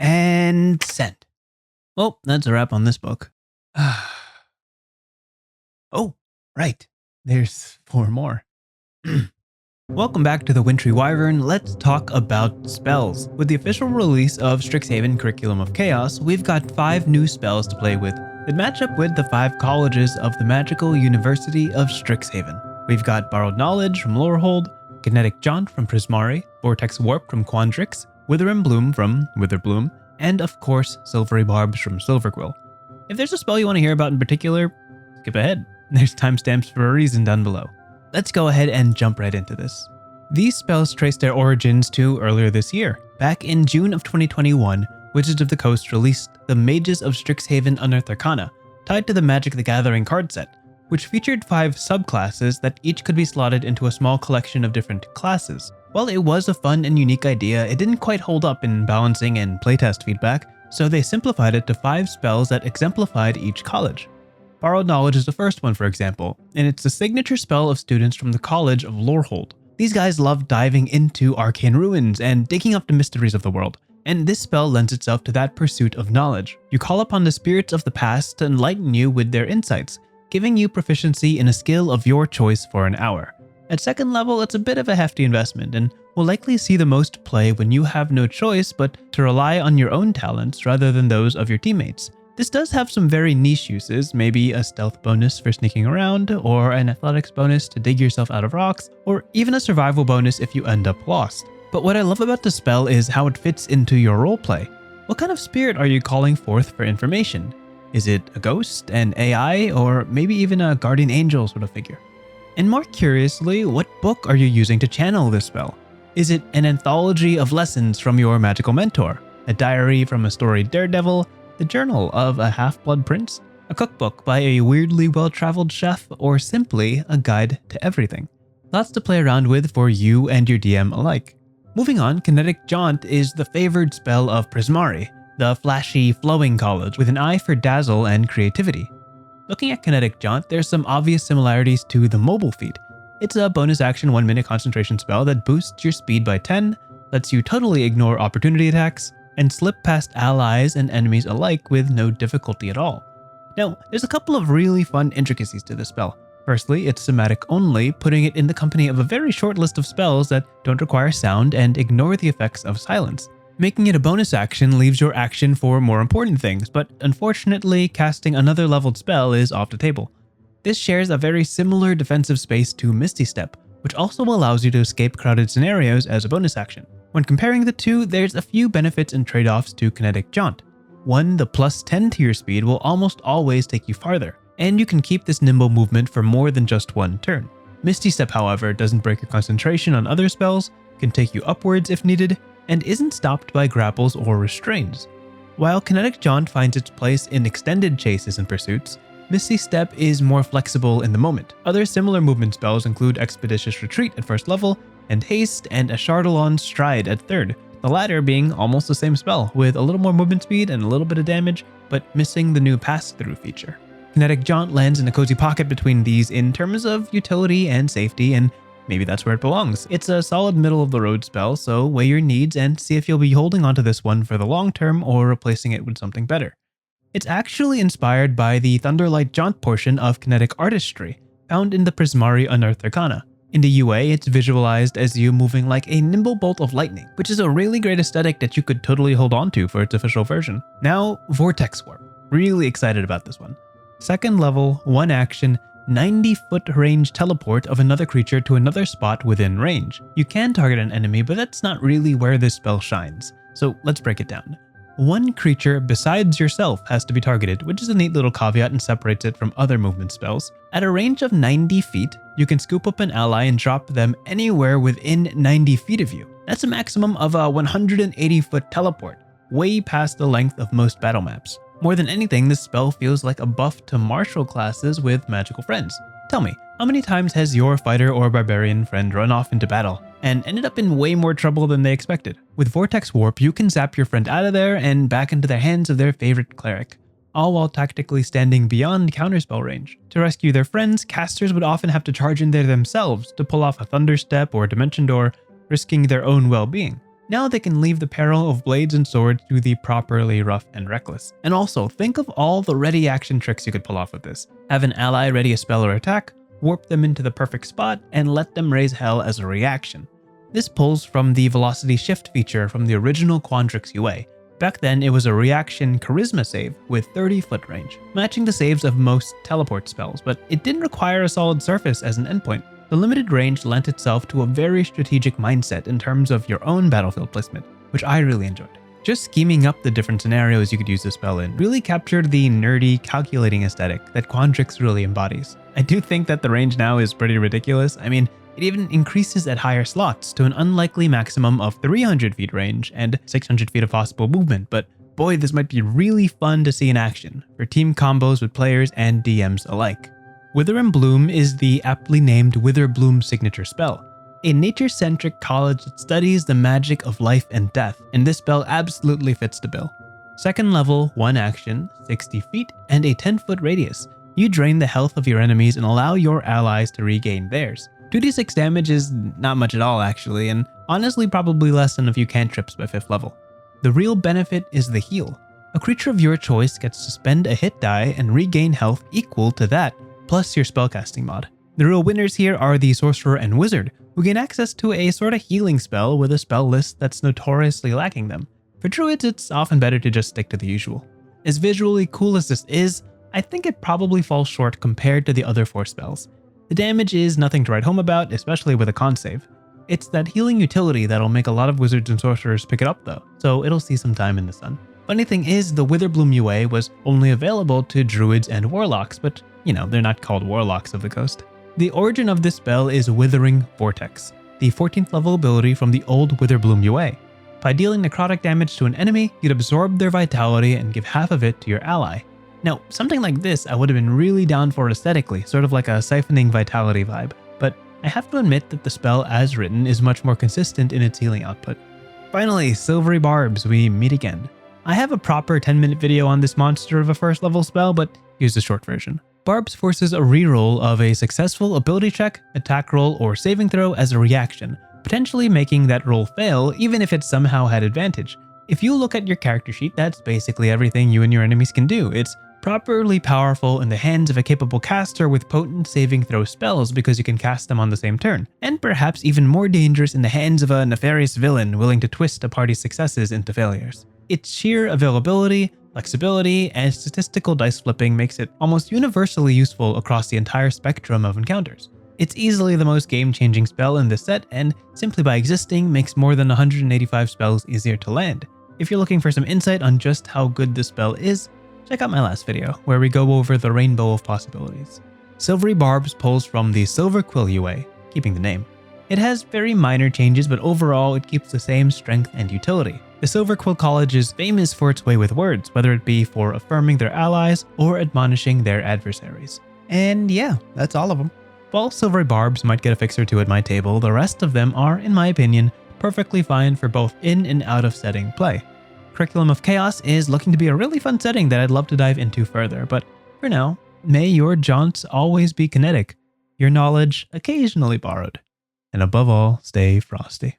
And send. Well, that's a wrap on this book. Oh, right. There's 4 more. Welcome back to the Wintry Wyvern. Let's talk about spells. With the official release of Strixhaven Curriculum of Chaos, we've got 5 new spells to play with that match up with the 5 colleges of the Magical University of Strixhaven. We've got Borrowed Knowledge from Lorehold, Kinetic Jaunt from Prismari, Vortex Warp from Quandrix, Witherbloom from Witherbloom, and of course, Silvery Barbs from Silverquill. If there's a spell you want to hear about in particular, skip ahead. There's timestamps for a reason down below. Let's go ahead and jump right into this. These spells trace their origins to earlier this year. Back in June of 2021, Wizards of the Coast released the Mages of Strixhaven Unearthed Arcana, tied to the Magic the Gathering card set, which featured 5 subclasses that each could be slotted into a small collection of different classes. While it was a fun and unique idea, it didn't quite hold up in balancing and playtest feedback, so they simplified it to 5 spells that exemplified each college. Borrowed Knowledge is the first one, for example, and it's the signature spell of students from the College of Lorehold. These guys love diving into arcane ruins and digging up the mysteries of the world, and this spell lends itself to that pursuit of knowledge. You call upon the spirits of the past to enlighten you with their insights, giving you proficiency in a skill of your choice for an hour. At second level, it's a bit of a hefty investment, and will likely see the most play when you have no choice but to rely on your own talents rather than those of your teammates. This does have some very niche uses, maybe a stealth bonus for sneaking around, or an athletics bonus to dig yourself out of rocks, or even a survival bonus if you end up lost. But what I love about the spell is how it fits into your roleplay. What kind of spirit are you calling forth for information? Is it a ghost, an AI, or maybe even a guardian angel sort of figure? And more curiously, what book are you using to channel this spell? Is it an anthology of lessons from your magical mentor? A diary from a storied daredevil? The journal of a half-blood prince? A cookbook by a weirdly well-traveled chef? Or simply a guide to everything? Lots to play around with for you and your DM alike. Moving on, Kinetic Jaunt is the favored spell of Prismari, the flashy, flowing college with an eye for dazzle and creativity. Looking at Kinetic Jaunt, there's some obvious similarities to the mobile feat. It's a bonus action 1-minute concentration spell that boosts your speed by 10, lets you totally ignore opportunity attacks, and slip past allies and enemies alike with no difficulty at all. Now, there's a couple of really fun intricacies to this spell. Firstly, it's somatic only, putting it in the company of a very short list of spells that don't require sound and ignore the effects of silence. Making it a bonus action leaves your action for more important things, but unfortunately, casting another leveled spell is off the table. This shares a very similar defensive space to Misty Step, which also allows you to escape crowded scenarios as a bonus action. When comparing the two, there's a few benefits and trade-offs to Kinetic Jaunt. 1, the plus 10 to your speed will almost always take you farther, and you can keep this nimble movement for more than just one turn. Misty Step, however, doesn't break your concentration on other spells, can take you upwards if needed, and isn't stopped by grapples or restraints. While Kinetic Jaunt finds its place in extended chases and pursuits, Misty Step is more flexible in the moment. Other similar movement spells include Expeditious Retreat at first level, and Haste and a Chardalon Stride at third, the latter being almost the same spell, with a little more movement speed and a little bit of damage, but missing the new pass-through feature. Kinetic Jaunt lands in a cozy pocket between these in terms of utility and safety, and maybe that's where it belongs. It's a solid middle-of-the-road spell, so weigh your needs and see if you'll be holding onto this one for the long term or replacing it with something better. It's actually inspired by the Thunderlight Jaunt portion of Kinetic Artistry, found in the Prismari Unearthed Arcana. In the UA, it's visualized as you moving like a nimble bolt of lightning, which is a really great aesthetic that you could totally hold on to for its official version. Now, Vortex Warp. Really excited about this one. Second level, 1 action, 90-foot range teleport of another creature to another spot within range. You can target an enemy, but that's not really where this spell shines. So let's break it down. 1 creature besides yourself has to be targeted, which is a neat little caveat and separates it from other movement spells. At a range of 90 feet, you can scoop up an ally and drop them anywhere within 90 feet of you. That's a maximum of a 180-foot teleport, way past the length of most battle maps. More than anything, this spell feels like a buff to martial classes with magical friends. Tell me, how many times has your fighter or barbarian friend run off into battle and ended up in way more trouble than they expected? With Vortex Warp, you can zap your friend out of there and back into the hands of their favorite cleric, all while tactically standing beyond counterspell range. To rescue their friends, casters would often have to charge in there themselves to pull off a Thunderstep or a Dimension Door, risking their own well-being. Now they can leave the peril of blades and swords to the properly rough and reckless. And also, think of all the ready action tricks you could pull off with this. Have an ally ready a spell or attack, warp them into the perfect spot, and let them raise hell as a reaction. This pulls from the velocity shift feature from the original Quandrix UA. Back then, it was a reaction charisma save with 30-foot range, matching the saves of most teleport spells, but it didn't require a solid surface as an endpoint. The limited range lent itself to a very strategic mindset in terms of your own battlefield placement, which I really enjoyed. Just scheming up the different scenarios you could use the spell in really captured the nerdy, calculating aesthetic that Quandrix really embodies. I do think that the range now is pretty ridiculous. I mean, it even increases at higher slots to an unlikely maximum of 300 feet range and 600 feet of possible movement, but boy, this might be really fun to see in action for team combos with players and DMs alike. Witherbloom is the aptly named Witherbloom signature spell, a nature-centric college that studies the magic of life and death, and this spell absolutely fits the bill. Second level, 1 action, 60 feet, and a 10-foot radius. You drain the health of your enemies and allow your allies to regain theirs. 2d6 damage is not much at all actually, and honestly probably less than a few cantrips by 5th level. The real benefit is the heal. A creature of your choice gets to spend a hit die and regain health equal to that, plus your spellcasting mod. The real winners here are the Sorcerer and Wizard, who gain access to a sort of healing spell with a spell list that's notoriously lacking them. For Druids, it's often better to just stick to the usual. As visually cool as this is, I think it probably falls short compared to the other 4 spells. The damage is nothing to write home about, especially with a con save. It's that healing utility that'll make a lot of Wizards and Sorcerers pick it up though, so it'll see some time in the sun. Funny thing is, the Witherbloom UA was only available to Druids and Warlocks, but you know, they're not called Warlocks of the Coast. The origin of this spell is Withering Vortex, the 14th level ability from the old Witherbloom UA. By dealing necrotic damage to an enemy, you'd absorb their vitality and give half of it to your ally. Now, something like this I would have been really down for aesthetically, sort of like a siphoning vitality vibe, but I have to admit that the spell as written is much more consistent in its healing output. Finally, Silvery Barbs, we meet again. I have a proper 10-minute video on this monster of a first level spell, but here's the short version. Barbs forces a reroll of a successful ability check, attack roll, or saving throw as a reaction, potentially making that roll fail even if it somehow had advantage. If you look at your character sheet, that's basically everything you and your enemies can do. It's properly powerful in the hands of a capable caster with potent saving throw spells because you can cast them on the same turn, and perhaps even more dangerous in the hands of a nefarious villain willing to twist a party's successes into failures. Its sheer availability, flexibility, and statistical dice flipping makes it almost universally useful across the entire spectrum of encounters. It's easily the most game-changing spell in this set, and simply by existing makes more than 185 spells easier to land. If you're looking for some insight on just how good this spell is, check out my last video, where we go over the rainbow of possibilities. Silvery Barbs pulls from the Silverquill UA, keeping the name. It has very minor changes, but overall it keeps the same strength and utility. The Silverquill College is famous for its way with words, whether it be for affirming their allies or admonishing their adversaries. And yeah, that's all of them. While Silvery Barbs might get a fix or two at my table, the rest of them are, in my opinion, perfectly fine for both in and out of setting play. Curriculum of Chaos is looking to be a really fun setting that I'd love to dive into further, but for now, may your jaunts always be kinetic, your knowledge occasionally borrowed, and above all, stay frosty.